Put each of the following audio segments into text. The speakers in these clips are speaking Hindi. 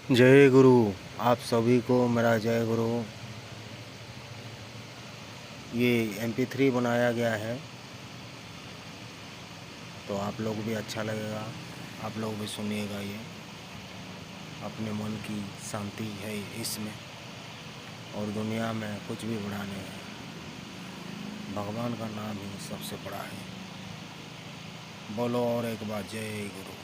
जय गुरु। आप सभी को मेरा जय गुरु। ये MP3 बनाया गया है तो आप लोग भी अच्छा लगेगा, आप लोग भी सुनिएगा। ये अपने मन की शांति है इसमें, और दुनिया में कुछ भी बड़ा नहीं है, भगवान का नाम ही सबसे बड़ा है। बोलो और एक बार जय गुरु।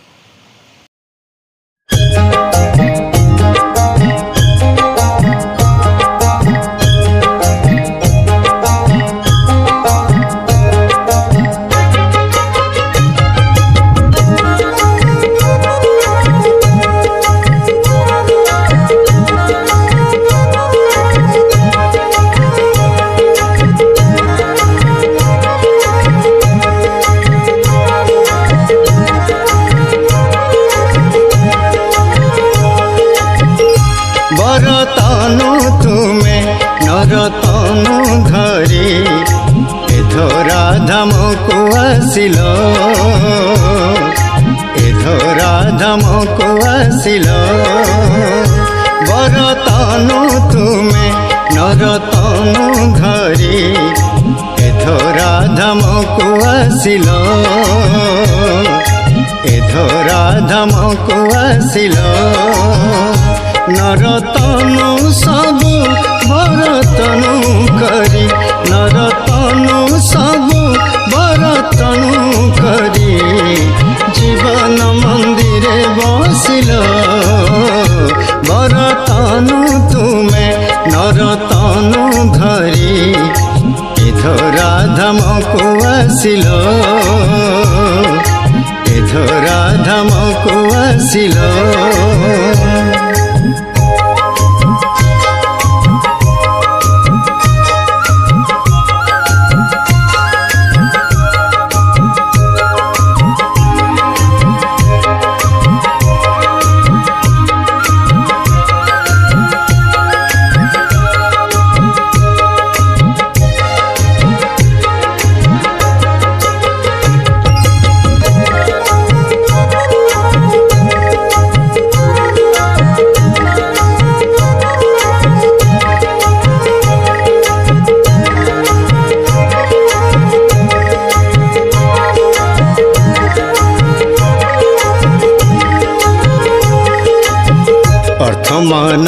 बरतनु तुमे नरतनु धरी ए धरा धामको आसिल, ए धरा धामको आसिल। बरतनु तुमे नरतनु धरी ए धरा धामको आसिल, ए धरा धामको आसिल। नरतनु सबु बरतनु करी, नरतनु सबु बरतनु करी जीवन मंदिरे बसिल। बरतनु तुमे नरतनु धरी ए धरा धामको आसिल, ए धरा धामको आसिल। मान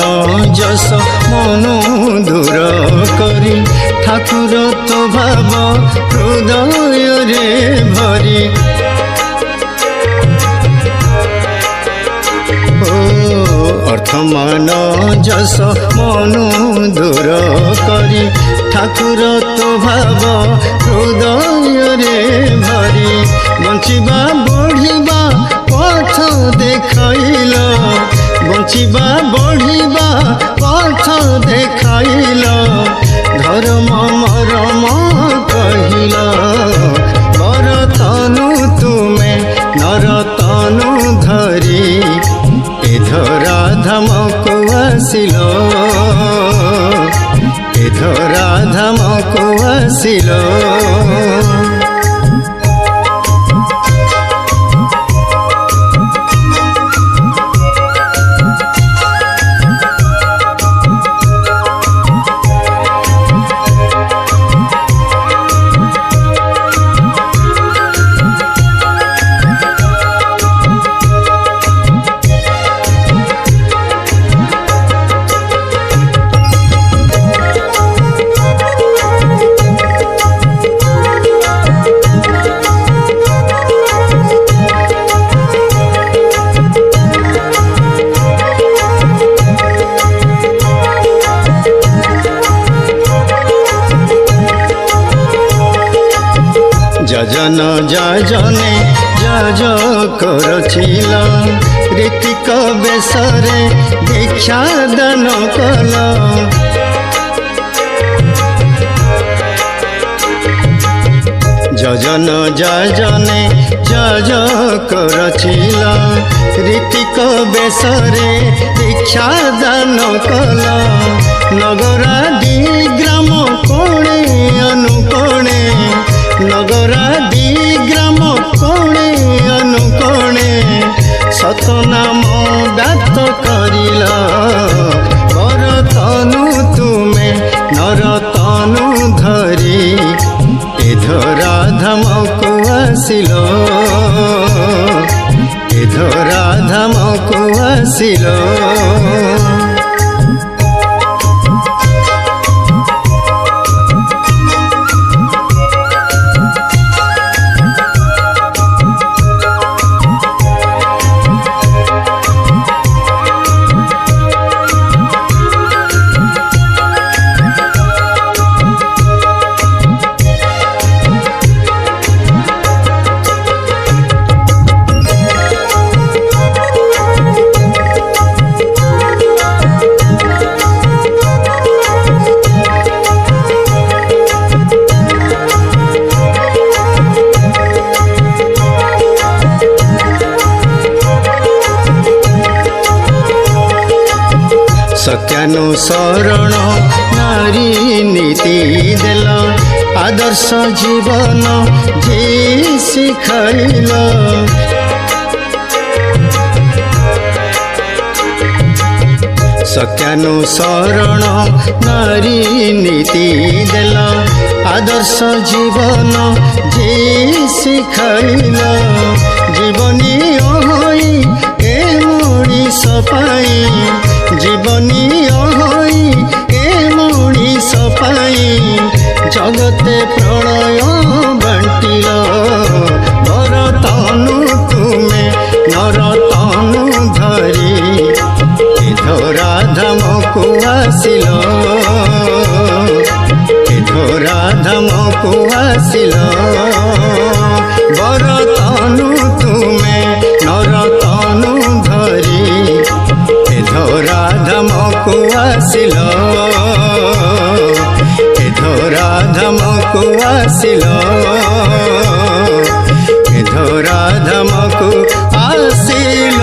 जस मनु दूर करी ठाकुर तो भाव हृदय रे भरी। अर्थ मान जस मनु दूर करी ठाकुर तो भाव हृदय रे भरी। बंचिबा बढ़िबा पथ देखाइल, बंचिबा बढ़िबा पथ देखाइल। धर्म मरम कहिल, बरतनु तुमे नरतनु धरी ए धरा धामको आसिल, ए धरा धामको आसिल। যজন যজনে যজ করছিল, ঋতিক বেশরে দীক্ষা দান কল। যজন যজনে যজ করছিল, ঋতিক বেশরে দীক্ষা দান কল। নগরাদি গ্রাম কোণে অনুকোণে, নগরাদি গ্রাম কোণে অনুকোণে সতনাম ব্যাপ্ত করিলা। ଆସିଲ। ସତ୍ୟାନୁସରଣ ନାରୀ ନୀତି ଦେଲ, ଆଦର୍ଶ ଜୀବନ ଯେ ଶିଖାଇଲ। ସତ୍ୟାନୁସରଣ ନାରୀ ନୀତି ଦେଲ, ଆଦର୍ଶ ଜୀବନ ଯେ ଶିଖାଇଲ। ଜୀବନୀ ହୋଇ ଏ ମଣିଷ ପାଇଁ, ଜୀବନୀ ହୋଇ ଏ ମଣିଷ ପାଇଁ, ଜଗତେ ପ୍ରଳୟ ବାଣ୍ଟିଲ। ବରତନୁ ତୁମେ ନରତନୁ ଧରି ଏ ଧରାଧାମକୁ ଆସିଲ, ଏ ଧରାଧାମକୁ ଆସିଲ। ବରତନୁ ତୁମେ ନରତନୁ ଧରି ଏ ଧରାଧାମକୁ ଆସିଲ, ଏ ଧରାଧାମକୁ ଆସିଲ, ଏ ଧରାଧାମକୁ ଆସିଲ।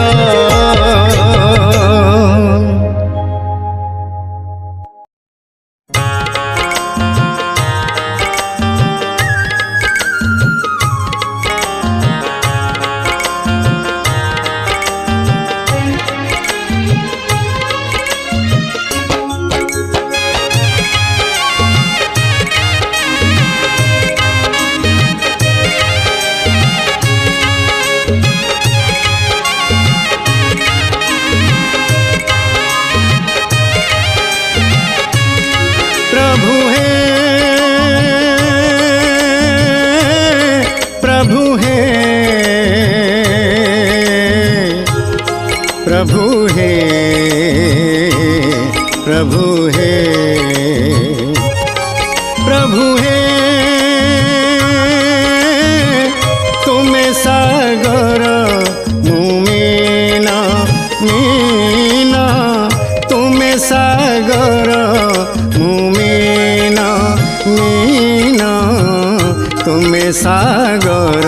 सागर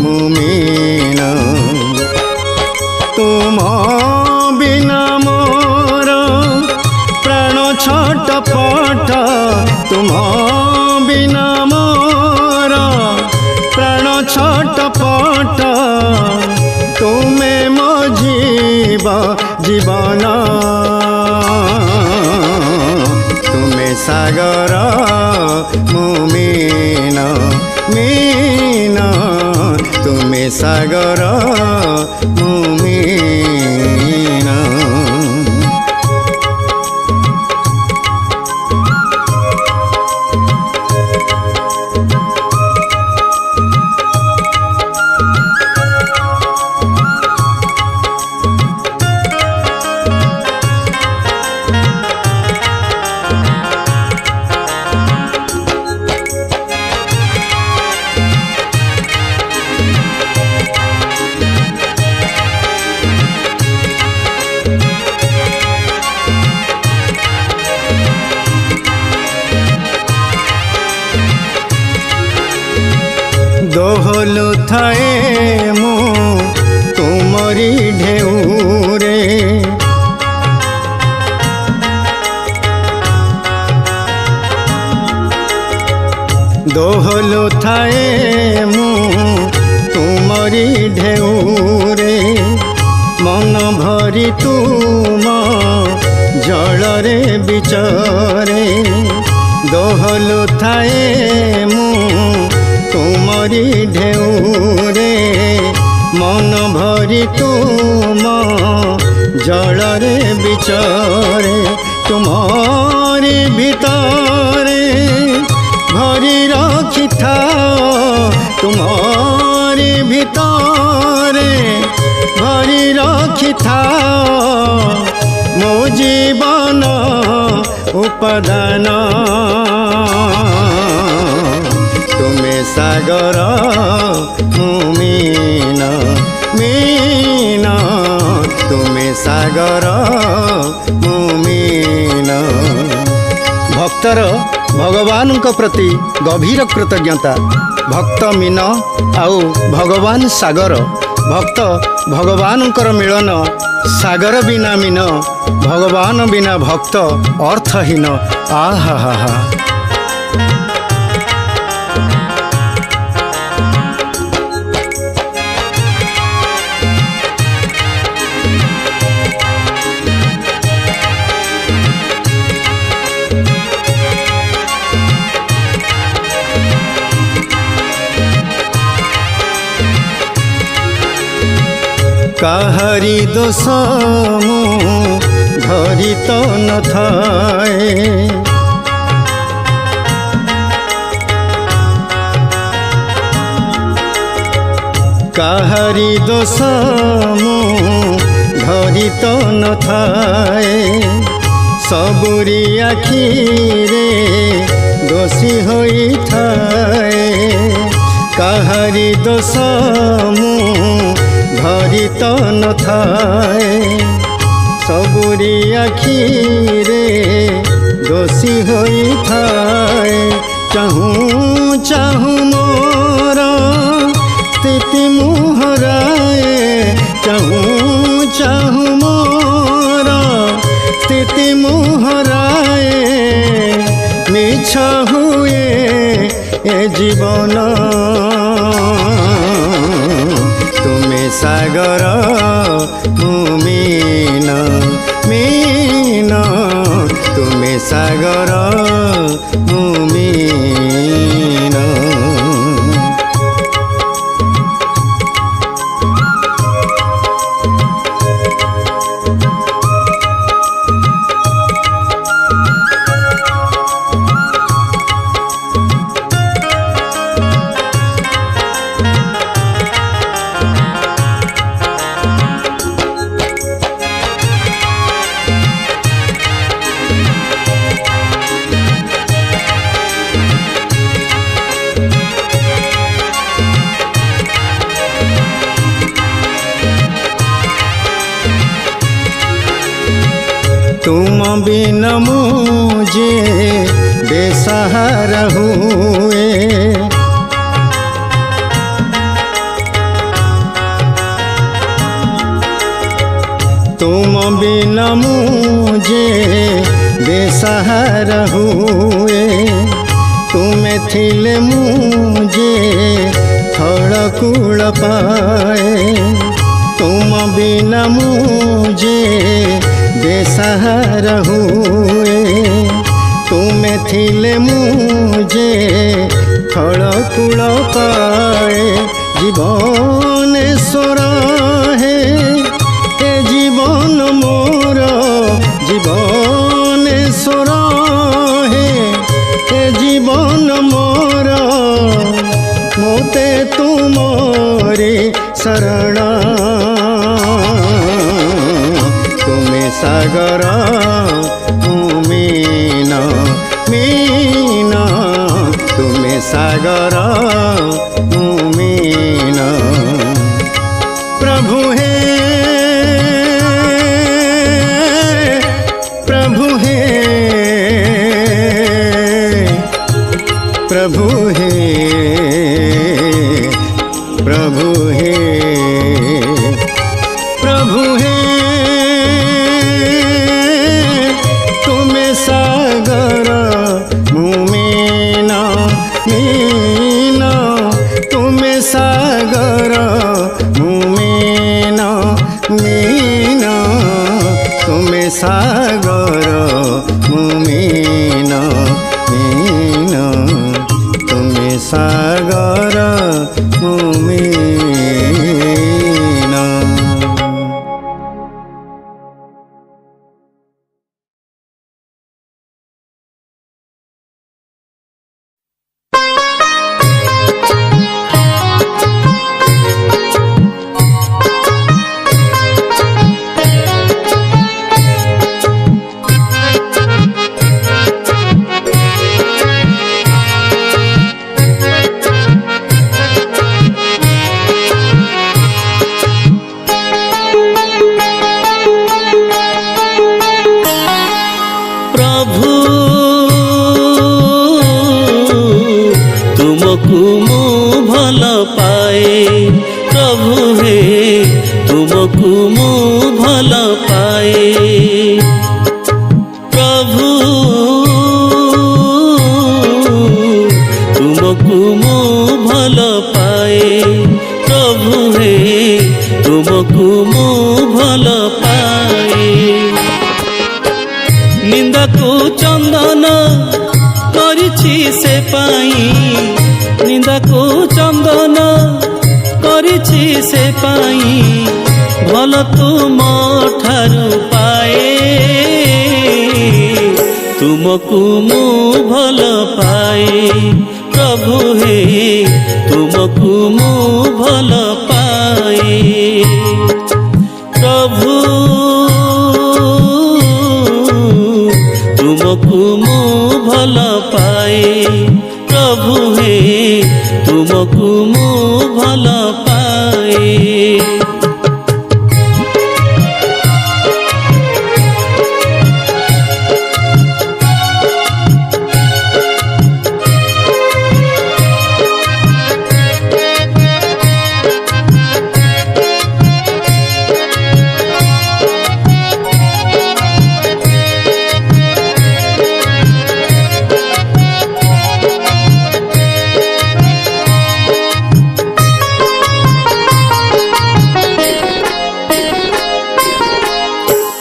मुमीन तुम बिना मोर प्राण छटपट, तुम बिना मोर प्राण छटपट, तुमे मो जीवन, तुमे सागर मुमीन मीन, तुमे सागर मुमीन। दोहलु थाए मु तुमरी ढेउरे, दोहलु थाए मु तुमरी ढेउरे, मन भरी तुम जलरे बिचरे, दोहलु थाए मु तुमरी ढेउरे, मन भरी तुम जलरे बिचरे तुमरी भितरे भरी रखी था तुमरी भितरे भरी रखी था मो जीवन उपादान तुम्हें सागर मीन मीन तुम्हें सागर मीन भक्तर भगवान प्रति गभीर कृतज्ञता भक्त मीन आउ भगवान सागर भक्त भगवान मिलन सागर बिना मीन भगवान बिना भक्त अर्थहीन आहा हा हा काहारी दोष मु धरी तो न थाए काहारी दोष मु धरी तो न थाए सबुरी आखिरे दोषी होई थाए काहारी दोष मु धरी तो न थाए सबुरी आखिरे दोषी होई थाए चाहूँ चाहूँ मोर स्थिति मुहराए चाहूँ चाहूँ मोर स्थिति मुहराए मिछ हुए ए जीवन तुम्हें सागर मीन मीन तुम्हें सागर मीन तुम बिन मुझे बेसहारा हुए तुम बिन मुझे बेसहारा हुए तुम्हें थिले मुझे थड़कूल पाए तुम बिन मुझे बेसहारा हुए तुम्हें थिले मुझे थड़कूल पाए जीवन स्वर है ए जीवन मोर जीवन स्वर है ए जीवन मोर मोते तुमरी शरण तुम्हें सागर मीन मीन तुम्हें सागर मीन प्रभु हे प्रभु हे प्रभु हे प्रभु हे प्रभु हे तुम्हें सागर मीन मीन तुम्हें सागर मीन मीन तुम्हें सागर मीन मीन तुम्हें सागर मीन। तुमको मु भल पाए प्रभु हे तुमको मु भल पाए प्रभु तुमको मु भल पाए प्रभु हे तुमको मु भल पाए निंदा को चंदन करिछि से पाई निंदा को चंदन करिछि से पाई भल तुम ठारू पाए तुमको मु भल पाए प्रभु हे तुमको मु भल पाए प्रभु तुमको मु भल पाए प्रभु हे तुमको मु भल पाए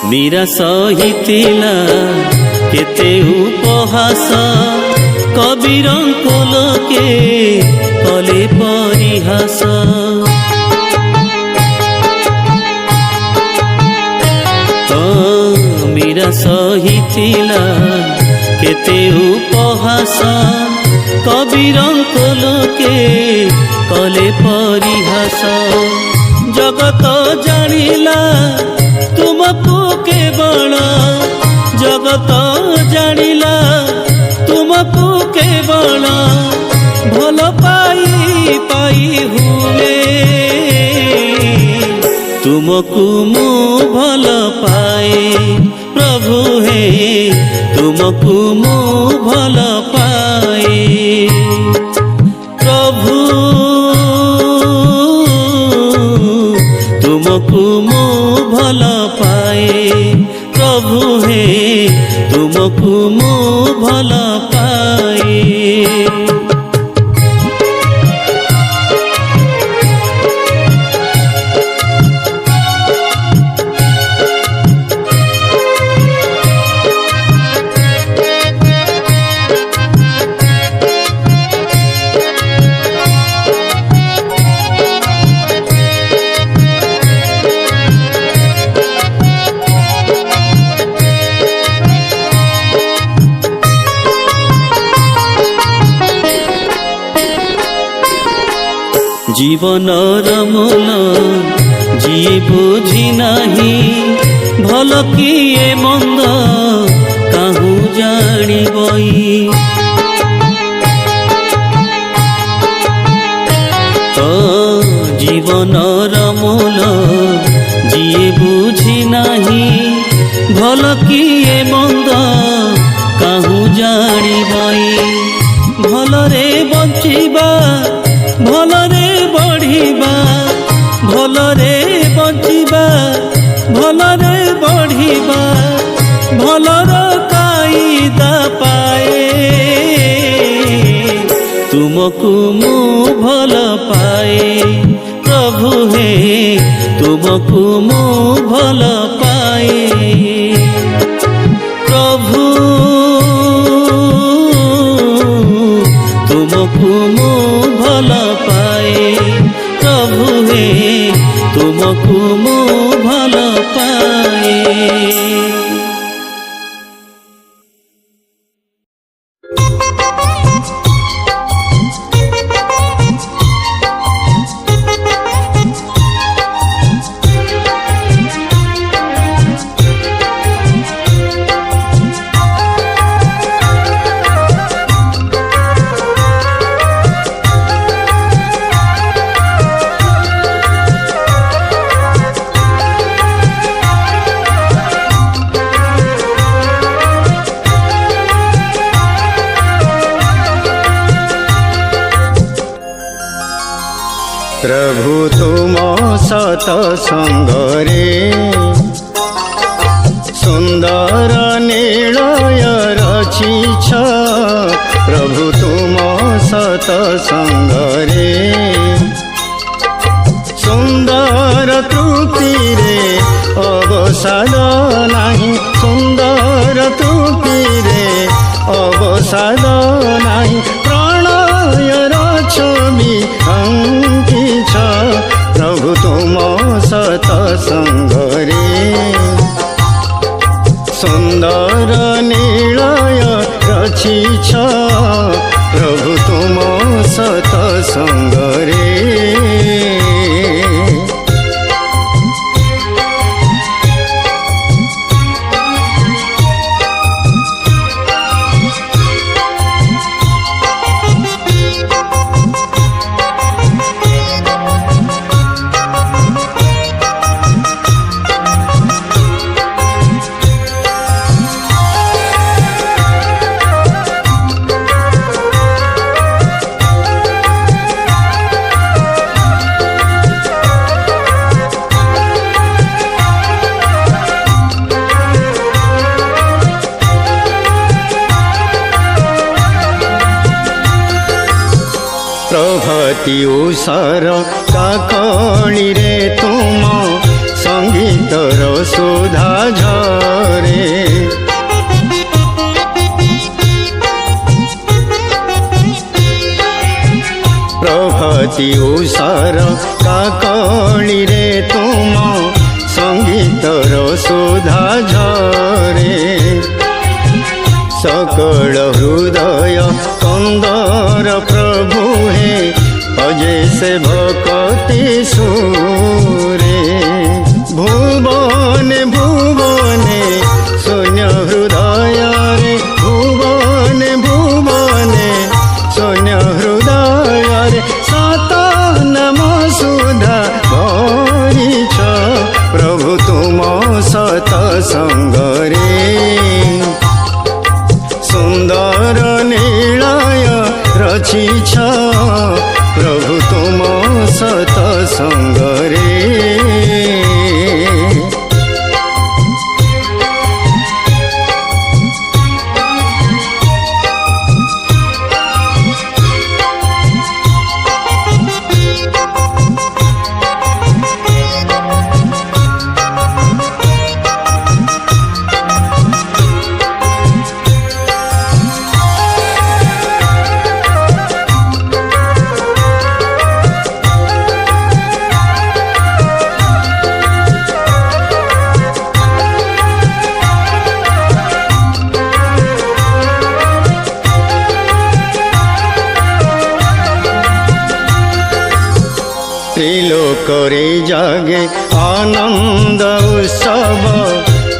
निराश हितिला केते उपहास कबीर को लोके कले परिहास निराश हितिला केते उपहास कबीर को लोके कले परिहास जगत जानिला तुमको केवल जगत जानिला तुमको केवल भल पाई पाई हुए तुमको मु भल पाए प्रभु हे तुमको मु भल पाए प्रभु तुमको मु भल पाए प्रभु हे तुमको मु भल पाए जीवनर मूल जी बुझी नाही भल किए मंद काहू जानिबई तो जीवनर मूल जी बुझी नाही भल किए मंद काहू जानिबई भलरे बंचिबा भलरे बढ़िबा भलरे बंचिबा भलरे बढ़िबा भलर कायदा पाए तुमको मु भल पाए प्रभु हे तुमको मु भल पाए प्रभु तुमको मु भल पाए प्रभु हे तुमको मु भल पाए सतसंगरे सुंदर नीलय रचिछ प्रभु तुम सतसंगरे सुंदर तृप्ति रे अवसाद नाही सुंदर तृप्ति रे अवसाद नाही प्रणय छवि अंकिछ प्रभु तुम सतसंगरे सुंदर नीलय रचिछ प्रभु तुम सतसंगरे प्रभाती उषार काकणी रे तुम संगीतर सुधा झरे प्रभाती उषार काकणी रे तुम संगीतर सुधा झरे सकल हृदय कंदर प्रभु हे अजय से भक्ति सुरे भुवन भुवने शून्य हृदय रे भुवन भुवने शून्य हृदय रे सतनाम सुधा भरिछ प्रभु तुम सतसंगरे सुंदर नीलय रचिछ प्रभु तुम सतसंगरे त्रिलोकरे जागे आनंद उत्सव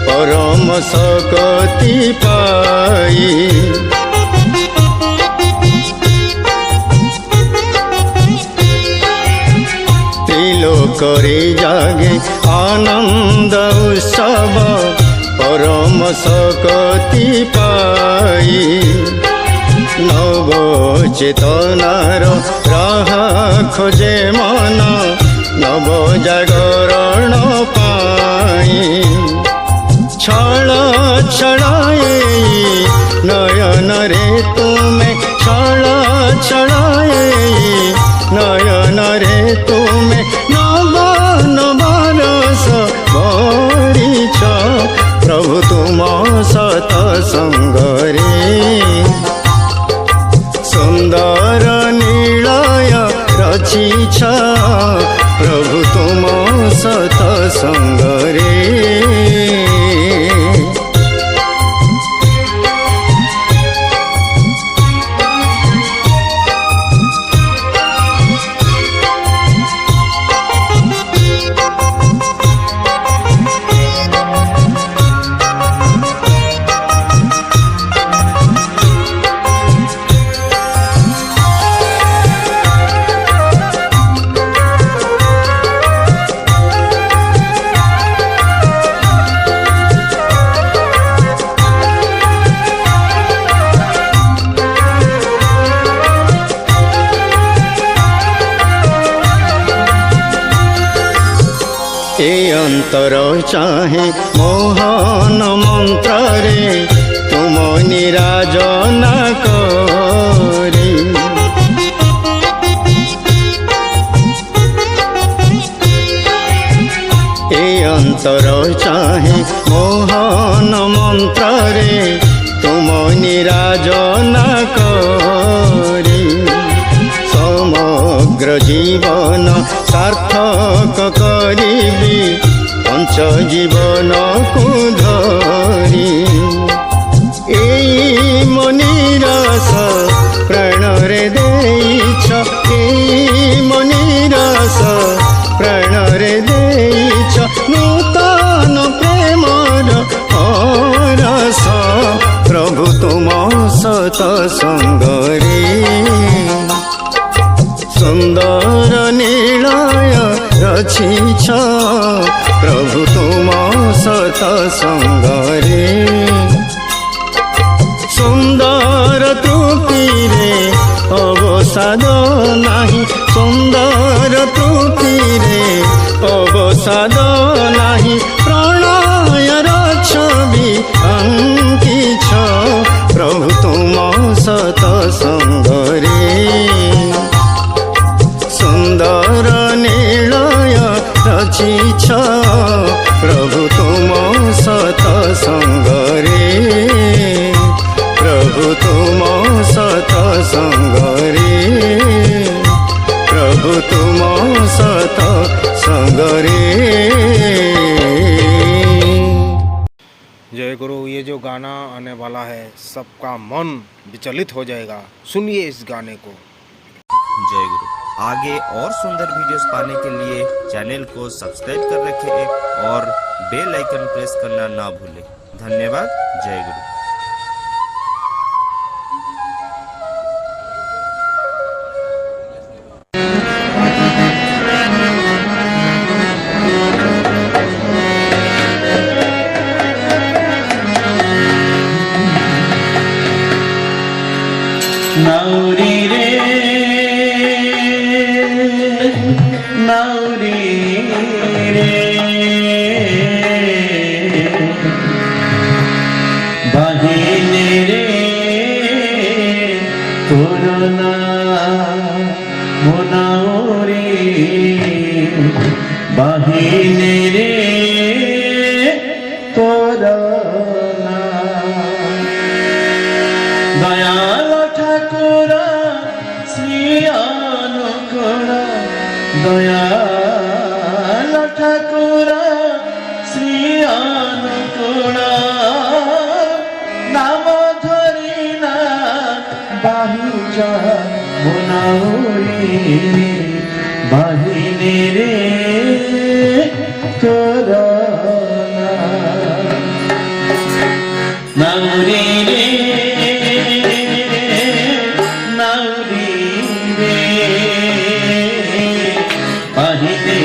परम सकति पाई त्रिलोकरे जागे आनंद उत्सव परम सकति पाई नव चेतनार राह खोजे मन नव जागरण पाई छल छड़ाए नयन रे तुमे छल छड़ाए नयन रे तुमे नव नव रस भरिछ प्रभु तुम सतसंगरे सुंदर नीलय रचिछ प्रभु तुम सतसंगरे ए अंतर चाहे मोहन मंत्र रे तुम निराजना करी ए अंतर चाहे मोहन मंत्र रे तुम निराजना करी समग्र जीवन सार्थक करिबी पंच जीवन को धरी एई मनिरस प्राण रे देइछ एई मनिरस प्राण रे देइछ नूतन प्रेमर रस प्रभु तुम सत संगरे सुंदर नीलय रचिछ प्रभु तुम सत संगरे सुंदर तृप्ति रे अवसाद नाही सुंदर तृप्ति रे अवसाद नाही प्रणयर छवि अंकिछ प्रभु तुम सत संगरे सुंदर नीलय रचिछ प्रभु तुम सत संगरे प्रभु तुम सत संगरे प्रभु तुम सत संगरे। जय गुरु। ये जो गाना आने वाला है सबका मन विचलित हो जाएगा, सुनिए इस गाने को। जय गुरु। आगे और सुंदर वीडियोस पाने के लिए चैनल को सब्सक्राइब कर रखें और बेल आइकन प्रेस करना ना भूलें। धन्यवाद। जय गुरु। नाउरी रे नाउरी रे बाहिनी रे कोरोना मोनाउरी बाहिनी रे कोरोना दयाल ठाकुर श्री अनुकूल दयाल ठाकुर श्री अनुकूल नाम धरिना बाहिज मुनाउरी बाहिनी रे कोरोना नाउरी रे बाहिनी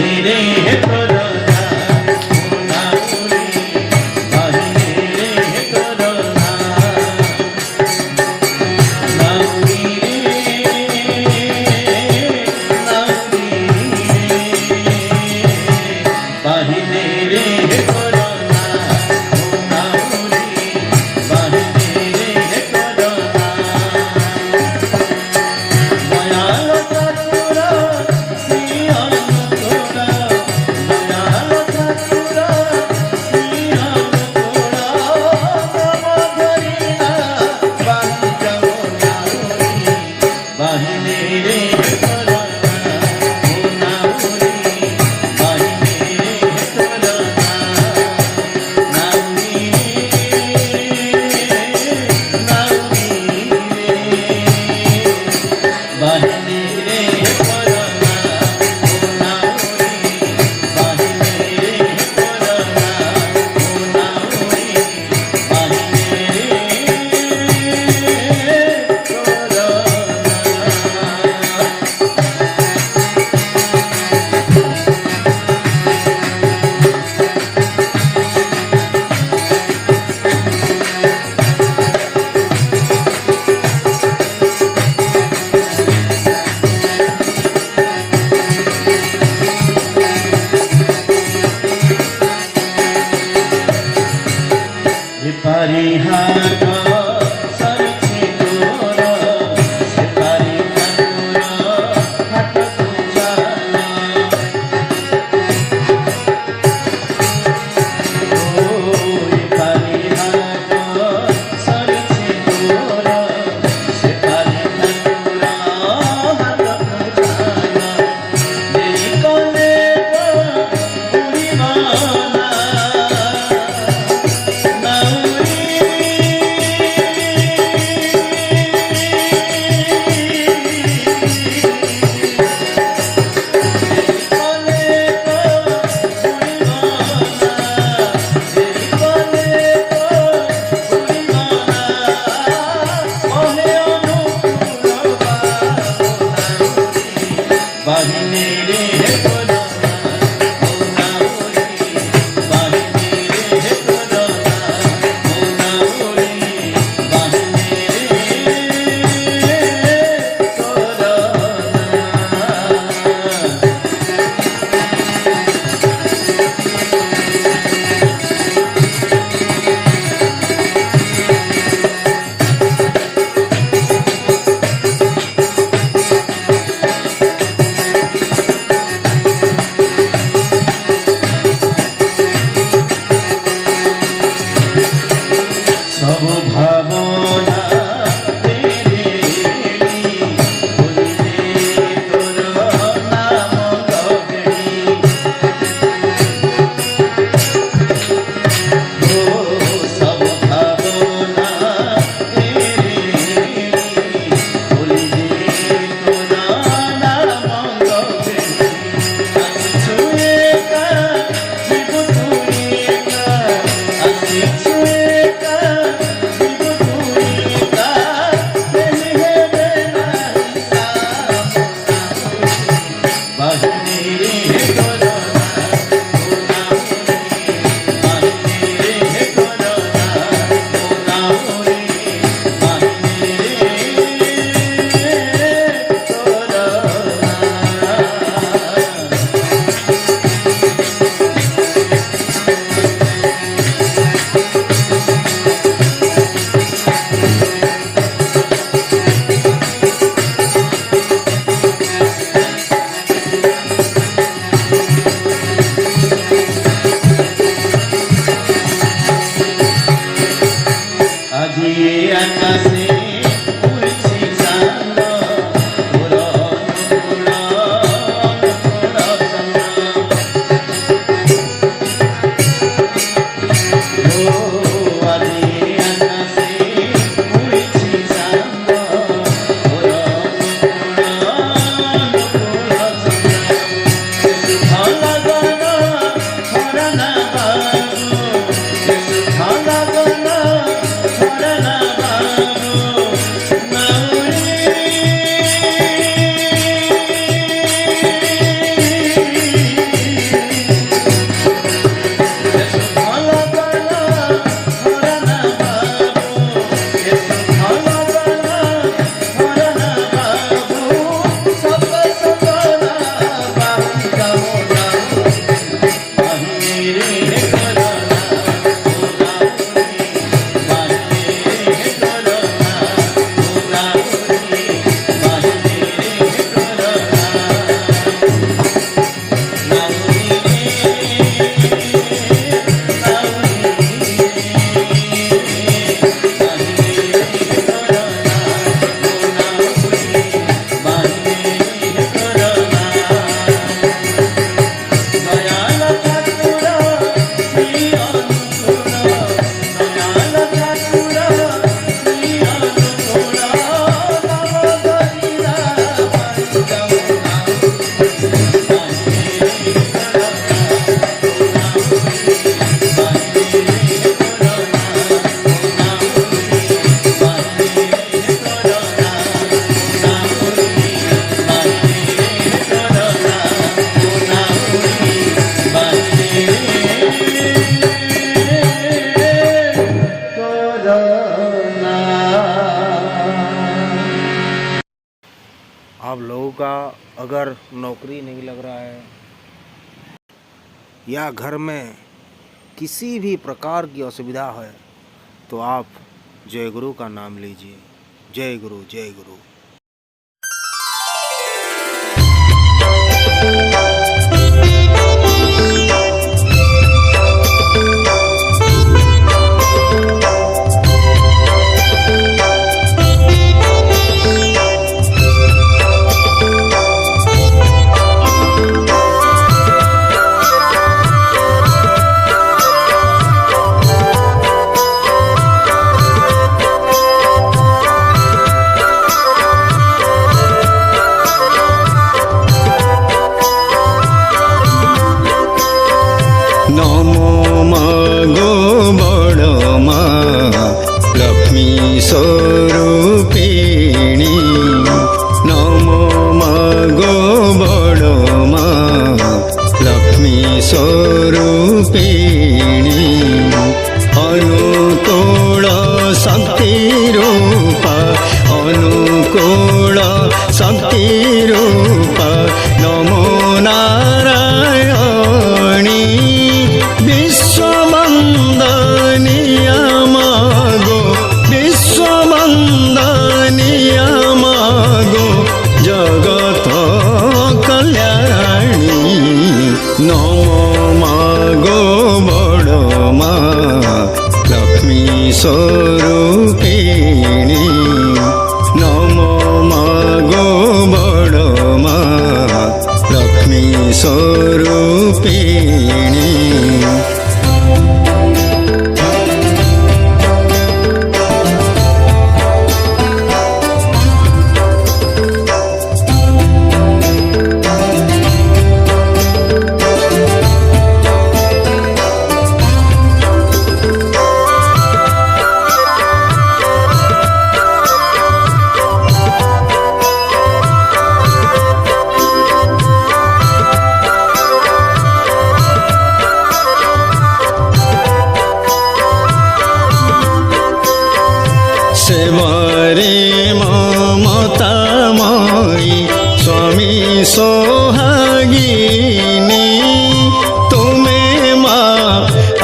रे कोरोना, नाउरी बाहिनी तारी हाथ सरछे तोर से तारी ठाकुर हाथ पूजाना ओय तारी हाथ सरछे तोर से तारी ठाकुर हाथ पूजाना देई कोने पूरी माना सब भावना तेरे बोलिले तोर नाम गगनी ओ सब भावना तेरे बोलिले तोर नाम गगनी छुए का जीव छुए का अति छुए का আজি আকাশে উড়ছে চাঁদ তোর অনুকূল চন্দ্র ও আজি আকাশে উড়ছে চাঁদ তোর অনুকূল চন্দ্র ভালা গণ হরনা বাবু ভালা গণ হরনা বাবু নাউরি ভালা গণ হরনা বাবু ভালা গণ হরনা বাবু সব সপনা বাবু গাও গাও বাহিরে করনা आप लोगों का अगर नौकरी नहीं लग रहा है या घर में किसी भी प्रकार की असुविधा है तो आप जय गुरु का नाम लीजिए। जय गुरु, जय गुरु। नमो मागो बडमा लक्ष्मी स्वरूपिणी। नमो मागो बडमा लक्ष्मी स्वरूपिणी। अनुकूल शक्ति रूपा, अनुकूल शक्ति रूपा नमो नारायणी। विश्ववन्दनीया मागो, विश्ववन्दनीया मागो जगत कल्याणी। नमो मागो बडमा लक्ष्मी स्वरूपिणी। नमो मागो बडमा लक्ष्मी स्वरूपिणी। सेवारे ममतामयी स्वामी सोहागिनी। तुमे माँ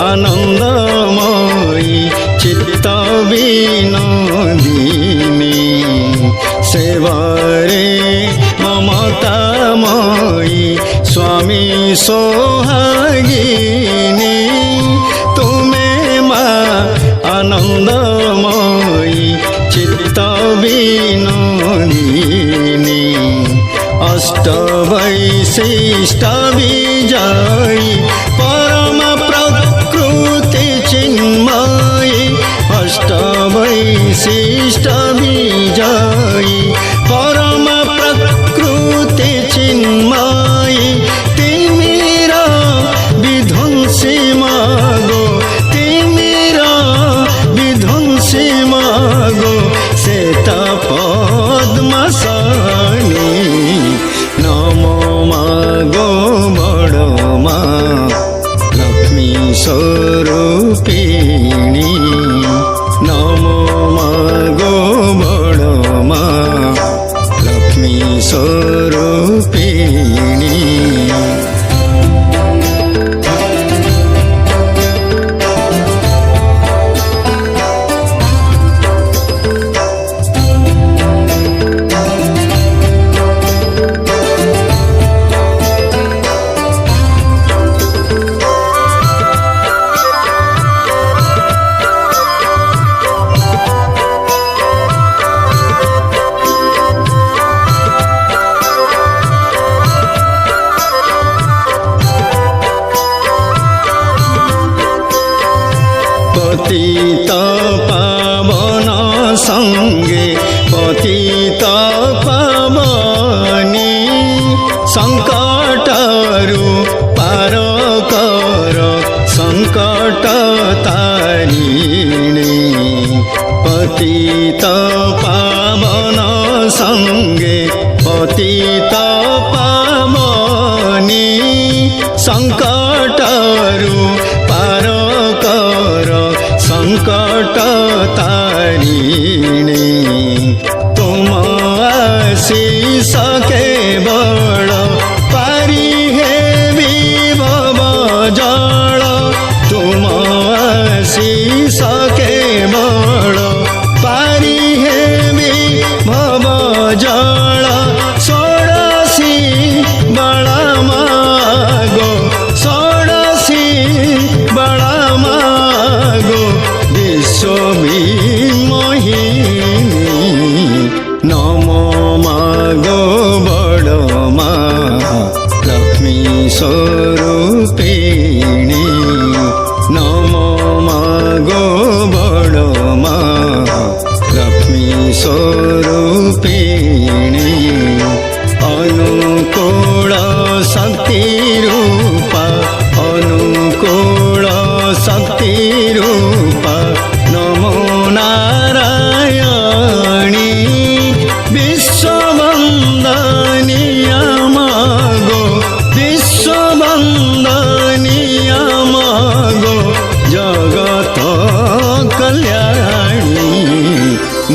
आनंदमयी चित्त विनोदिनी। सेवारे ममतामयी स्वामी सोहागिनी। तुमे माँ आनंदमयी चित्त विनोदिनी। अष्टवैशिष्ट विजयी परम प्रकृति चिन्मयी। अष्टवैशिष्ट विजयी परम प्रकृति चिन्मयी। तिमीरा विध्वंसी मागो, तिमीरा विध्वंसी मागो श्वेत पद्मसनी। नमो मागो बडमा लक्ष्मी स्वरूपिणी। नमो मागो बडमा लक्ष्मी स्वरूपिणी। पतित पावन संगे पतित पावनी। संकटरु पार कर संकट तारिणी। पतित पावन संगे पतित पावनी। संकटरु पार कर संकट तारिणी। तुम आशीष केवल पारी हे विभव जल। तुम आशीष केवल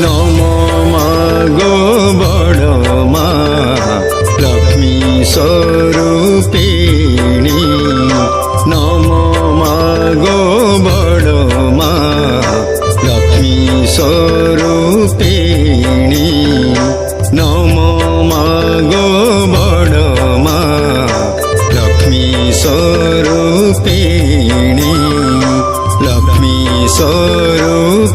नम मागो बड़ मा लक्ष्मी स्वरूपिणी नम मागो बड़ मा लक्ष्मी स्वरूपिणी नम मागो बड़ मा लक्ष्मी स्वरूपिणी लक्ष्मी स्वरूपिणी